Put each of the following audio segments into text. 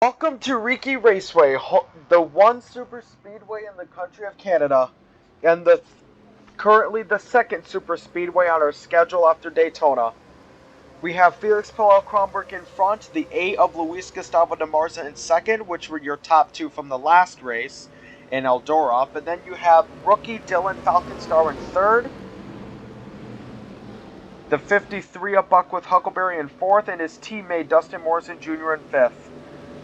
Welcome to Riki Raceway, the one super speedway in the country of Canada, and currently the second super speedway on our schedule after Daytona. We have Felix Paul Kronberg in front, the 8 of Luis Gustavo de Marza in second, which were your top two from the last race in Eldora. But then you have rookie Dylan Falconstar in third, the 53 of Buckworth Huckleberry in fourth, and his teammate Dustin Morrison Jr. in fifth.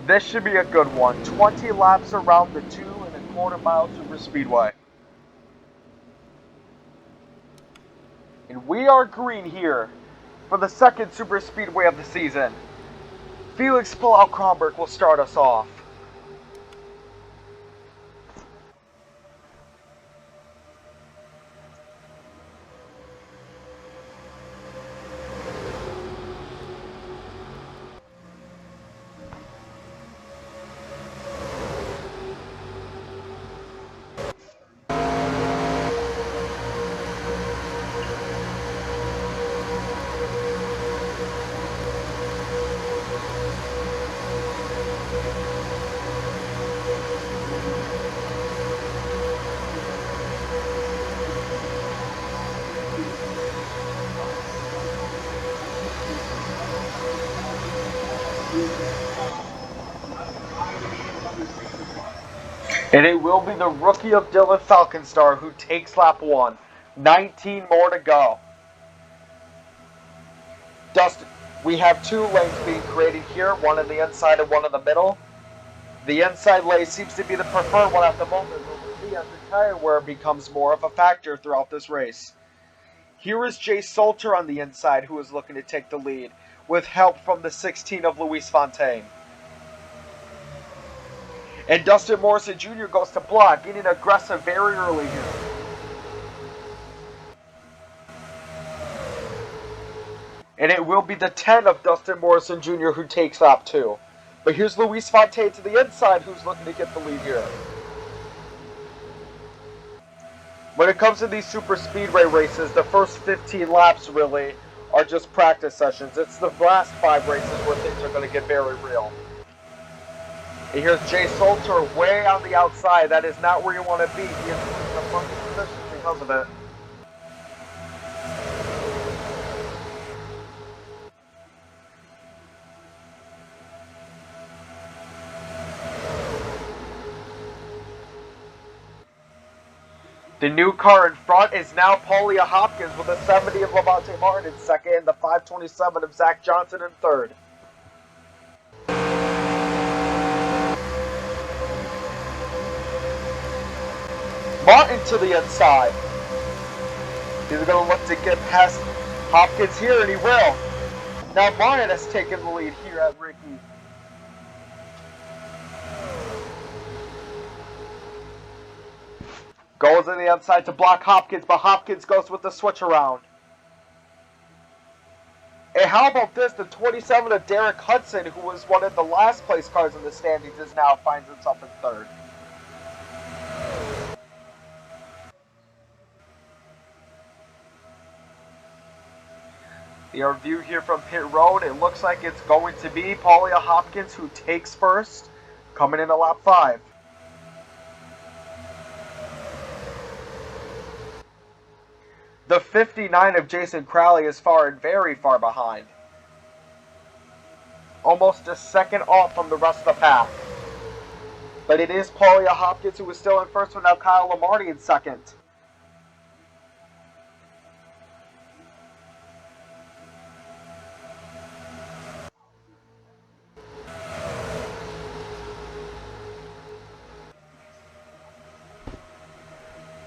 This should be a good one. 20 laps around the 2.25 mile super speedway. And we are green here for the second super speedway of the season. Felix Paul Kronberg will start us off. And it will be the rookie of Dylan Falconstar who takes lap 1. 19 more to go. Dustin, we have two lanes being created here, one on the inside and one in the middle. The inside lane seems to be the preferred one at the moment, but we'll see as the tire wear becomes more of a factor throughout this race. Here is Jay Salter on the inside, who is looking to take the lead, with help from the 16 of Luis Fontaine. And Dustin Morrison Jr. goes to block, getting aggressive very early here. And it will be the 10 of Dustin Morrison Jr. who takes lap 2. But here's Luis Fontaine to the inside, who's looking to get the lead here. When it comes to these super speedway races, the first 15 laps really are just practice sessions. It's the last 5 races where things are going to get very real. And here's Jay Salter way on the outside. That is not where you want to be. He is in a funky position because of it. The new car in front is now Paulia Hopkins with a 70 of Levante Martin in second and the 527 of Zach Johnson in third. Martin to the inside. He's going to look to get past Hopkins here, and he will. Now Martin has taken the lead here at Riki. Goes on the outside to block Hopkins, but Hopkins goes with the switch around. And how about this? The 27 of Derek Hudson, who was one of the last place cars in the standings, is now finds himself in third. The review here from pit road, it looks like it's going to be Paulia Hopkins who takes first, coming into lap 5. The 59 of Jason Crowley is very far behind. Almost a second off from the rest of the pack. But it is Paulia Hopkins who is still in first, with now Kyle Lamarty in second.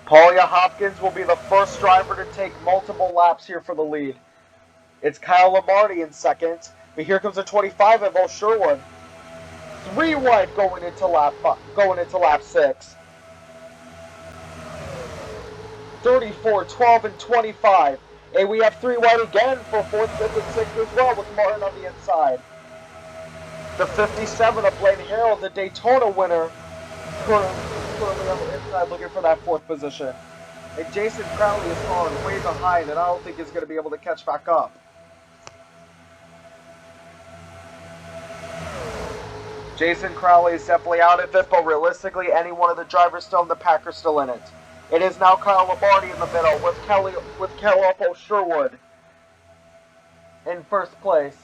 Paulia Hopkins will be the first driver to take multiple laps here for the lead. It's Kyle Lamarty in second, but here comes the 25 of Earl Sherwood. 3 wide going into lap 6. 34, 12, and 25. And we have 3 wide again for 4th, 5th, and 6th as well, with Martin on the inside. The 57 of Blaine Harrell, the Daytona winner, currently on the inside looking for that 4th position. And Jason Crowley is falling way behind, and I don't think he's going to be able to catch back up. Jason Crowley is definitely out of it, but realistically, any one of the drivers still in the pack are still in it. It is now Kyle Lombardi in the middle with Calopo Sherwood in first place.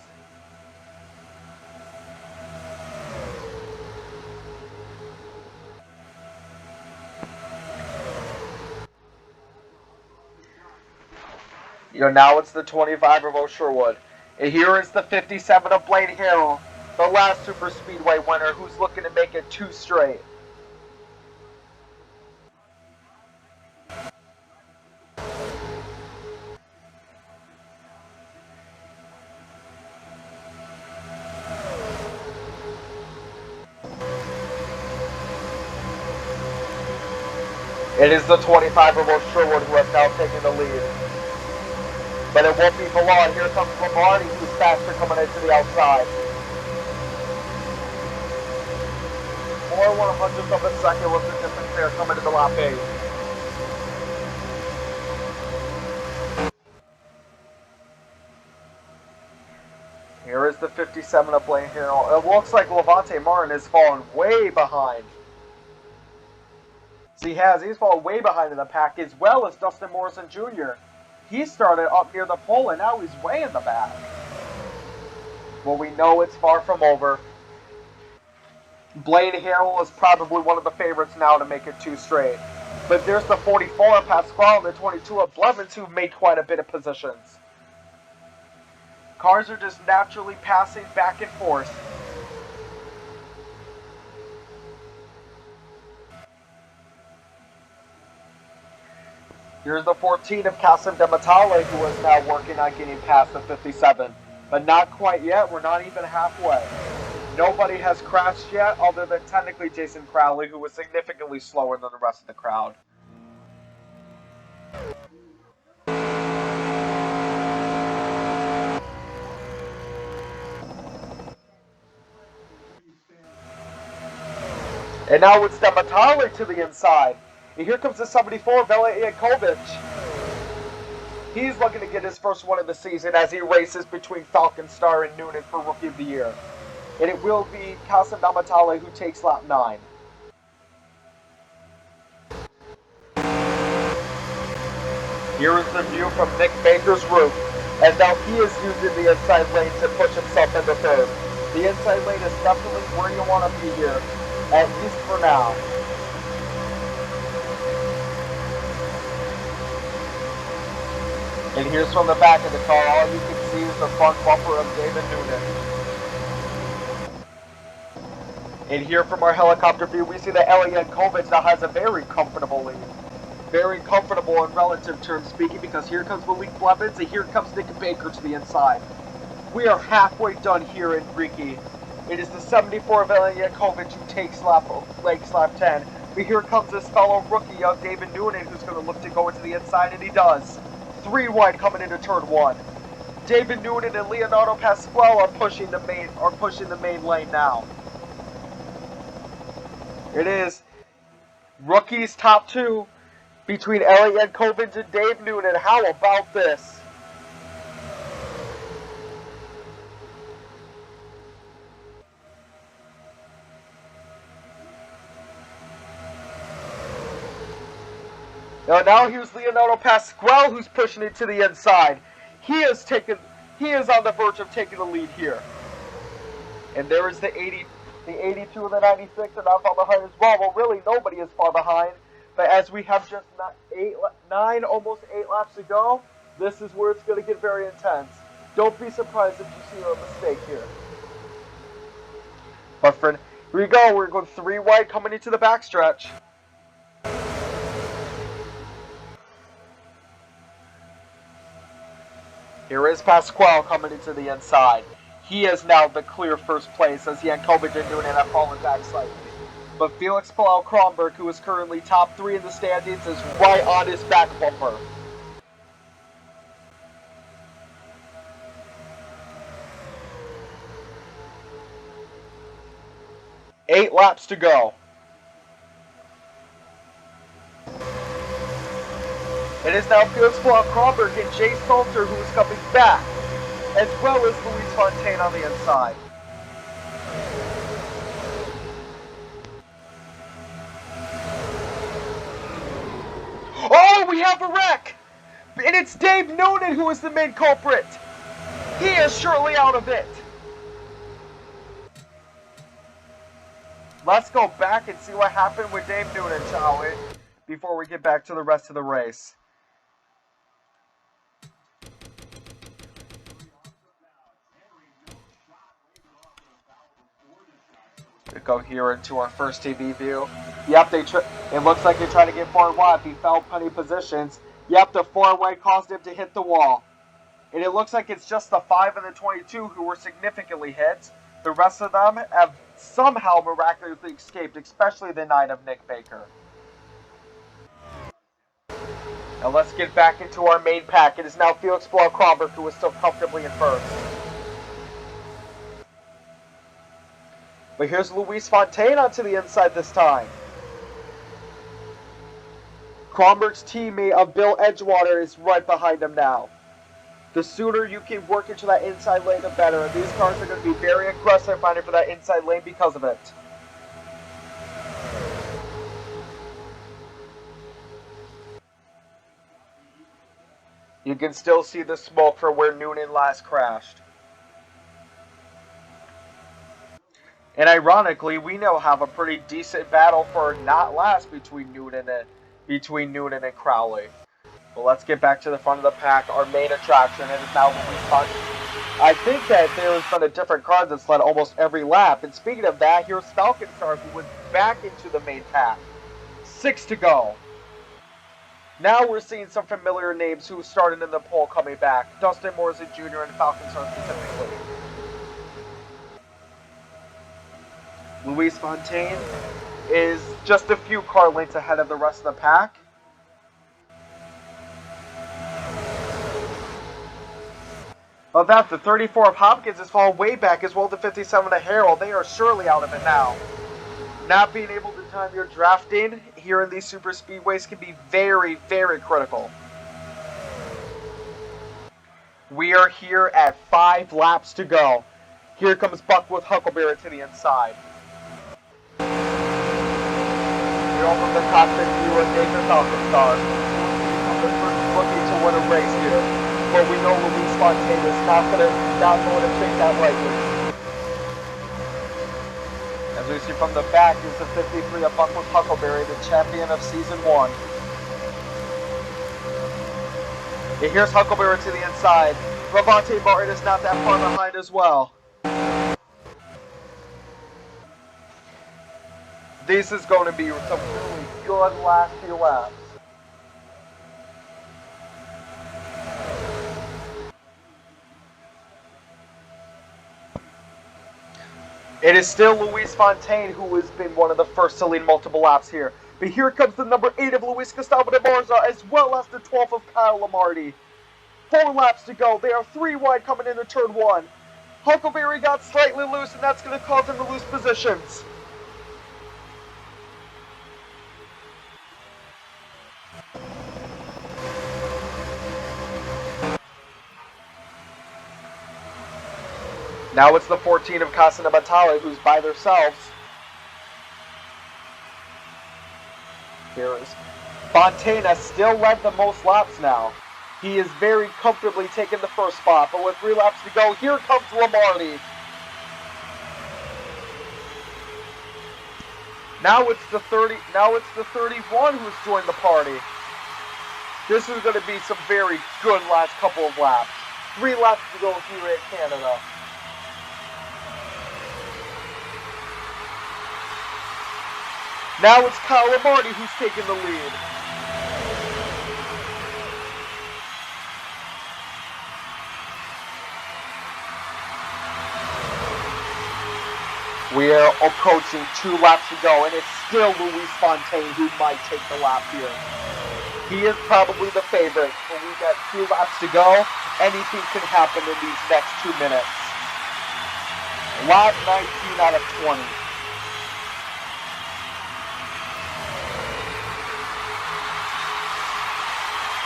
Now it's the 25 of Sherwood. And here is the 57 of Blaine Harrell, the last super speedway winner, who's looking to make it 2 straight. It is the 25 of Sherwood who has now taken the lead. But it won't be for long. Here comes Lombardi, who's faster coming into the outside. 4/100th of a second was the difference there coming into lap 8. Here is the 57 of Blaine Harrell. It looks like Levante Martin has fallen way behind. So he's fallen way behind in the pack, as well as Dustin Morrison Jr. He started up near the pole, and now he's way in the back. Well, we know it's far from over. Blaine Harrell is probably one of the favorites now to make it 2 straight. But there's the 44 of Pasquale and the 22 of Blevins, who've made quite a bit of positions. Cars are just naturally passing back and forth. Here's the 14 of Kasim Dematale, who is now working on getting past the 57. But not quite yet. We're not even halfway. Nobody has crashed yet, other than technically Jason Crowley, who was significantly slower than the rest of the crowd. And now it's Dematale to the inside. And here comes the 74, Vela Iakovic. He's looking to get his first one of the season as he races between Falcon Star and Noonan for Rookie of the Year. And it will be Kasim Dematale who takes lap 9. Here is the view from Nick Baker's roof, and now he is using the inside lane to push himself into third. The inside lane is definitely where you want to be here, at least for now. And here's from the back of the car, all you can see is the front bumper of David Noonan. And here from our helicopter view, we see that Elliot Kovic now has a very comfortable lead. Very comfortable in relative terms speaking, because here comes Malik Blevins and here comes Nick Baker to the inside. We are halfway done here in Riki. It is the 74 of Elliot Kovic who takes lap 10. But here comes this fellow rookie of David Noonan, who's going to look to go into the inside, and he does. 3 wide coming into turn 1. David Noonan and Leonardo Pasquale are pushing the main lane now. It is rookies top 2 between Elliot Kovic and Dave Noonan. How about this? Now here's Leonardo Pasquale, who's pushing it to the inside. He is on the verge of taking the lead here. And there is the 82 and the 96 are not far behind as well. Well, really, nobody is far behind. But as we have just almost 8 laps to go, this is where it's going to get very intense. Don't be surprised if you see a mistake here. But here we go. We're going 3 wide coming into the backstretch. Here is Pasquale coming into the inside. He is now the clear first place as Yankovic and Noonan have fallen back slightly. But Felix Palau-Kronberg, who is currently top 3 in the standings, is right on his back bumper. Eight laps to go. It is now Felix Palau-Kronberg and Jay Salter who is coming back, as well as Luis Fontaine on the inside. we have a wreck! And it's Dave Noonan who is the main culprit! He is surely out of it! Let's go back and see what happened with Dave Noonan, shall we? Before we get back to the rest of the race. We go here into our first TV view. Yep, it looks like they tried to get forward wide. He fell plenty of positions. Yep, the four-way caused him to hit the wall. And it looks like it's just the 5 and the 22 who were significantly hit. The rest of them have somehow miraculously escaped, especially the 9 of Nick Baker. Now let's get back into our main pack. It is now Felix Kronberg who is still comfortably in first. But here's Luis Fontaine onto the inside this time. Kronberg's teammate of Bill Edgewater is right behind him now. The sooner you can work into that inside lane, the better. And these cars are going to be very aggressive fighting for that inside lane because of it. You can still see the smoke from where Noonan last crashed. And ironically, we now have a pretty decent battle for not last between Noonan and Crowley. Well, let's get back to the front of the pack. Our main attraction, and it's now Luis Fontaine. I think that there has been a different car that's led almost every lap. And speaking of that, here's Falcon Star, who was back into the main pack. 6 to go. Now we're seeing some familiar names who started in the pole coming back. Dustin Morrison Jr. and Falcon Star specifically. Luis Fontaine is just a few car lengths ahead of the rest of the pack. Of that, the 34 of Hopkins has fallen way back, as well the 57 of Harrell. They are surely out of it now. Not being able to time your drafting here in these super speedways can be very, very critical. We are here at 5 laps to go. Here comes Buck with Huckleberry to the inside. You're over the cockpit view of Nathan Falconstar. Looking to win a race here. But we know Luis Fontaine is not going to take that lightly. As we see from the back is the 53 of Buck with Huckleberry, the champion of Season 1. And here's Huckleberry to the inside. Ravante Martin is not that far behind as well. This is going to be some really good last few laps. It is still Luis Fontaine who has been one of the first to lead multiple laps here. But here comes the number 8 of Luis Gustavo de Barza, as well as the 12 of Kyle Lamardi. 4 laps to go. They are 3 wide coming into turn 1. Huckleberry got slightly loose, and that's going to cause him to lose positions. Now it's the 14 of Casana Batale who's by themselves. Here is Fontana, still led the most laps now. He is very comfortably taking the first spot, but with 3 laps to go, here comes Lamardi. Now it's the 31 who's joined the party. This is going to be some very good last couple of laps. 3 laps to go here at Canada. Now it's Kyle Lamardi who's taking the lead. We are approaching 2 laps to go, and it's still Luis Fontaine who might take the lap here. He is probably the favorite, but we've got 2 laps to go. Anything can happen in these next 2 minutes. Lap 19 out of 20.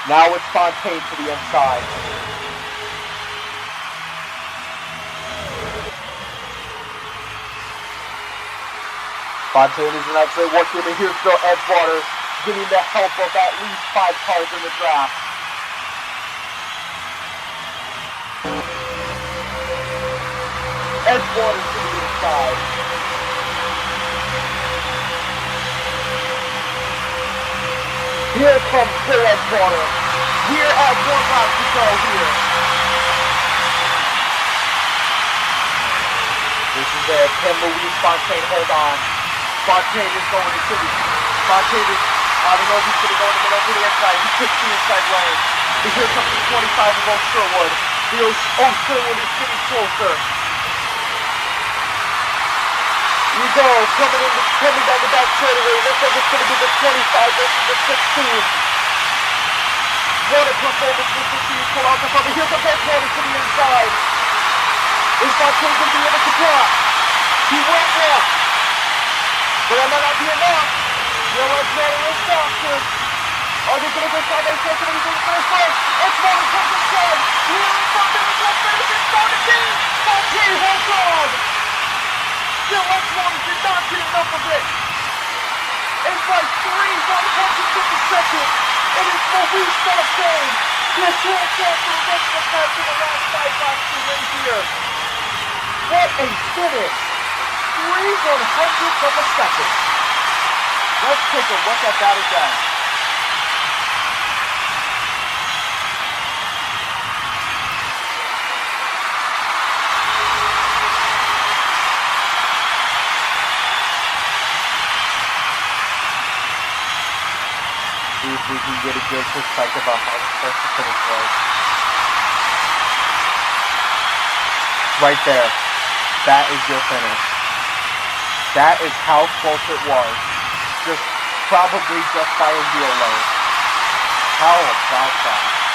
Now it's Fontaine to the inside. Fontaine is an excellent work here, but here's Bill Edgewater getting the help of at least 5 cars in the draft. Edgewater to the inside. Here comes Clear Edgewater. We're at 1 lap to go here. This is it. Can Louis Fontaine hold on? Fontaine is going into the... Fontaine is... I don't know if he's going to go in the middle to the inside. He picks the inside lane. But here comes the 25 of Oak Sherwood. Sherwood is getting closer. You go, coming down the back straightaway. Looks like it's going to be the 25 versus the 16. What a performance with the team pull out the front. Here's the Edgewater to the inside. Is Fontaine going to be able to block? He will block. But that might not be enough. Edgewater is faster. Are they going to go side by side? Somebody's going to finish first. Edgewater comes inside. Here is Fontaine. Let's finish. It's going to be. Fontaine holds on. Still Edgewater did not get enough of it. It's like 3/152nd. It is Louis Fontaine. This holds on for the rest of the pack in the last 5 laps to win here. What a finish. 3/100th of a second. Let's take a look at that again. See if we can get a good perspective on how close the finish was. Right there. That is your finish. That is how close it was. Probably just by a wheel load. How about that?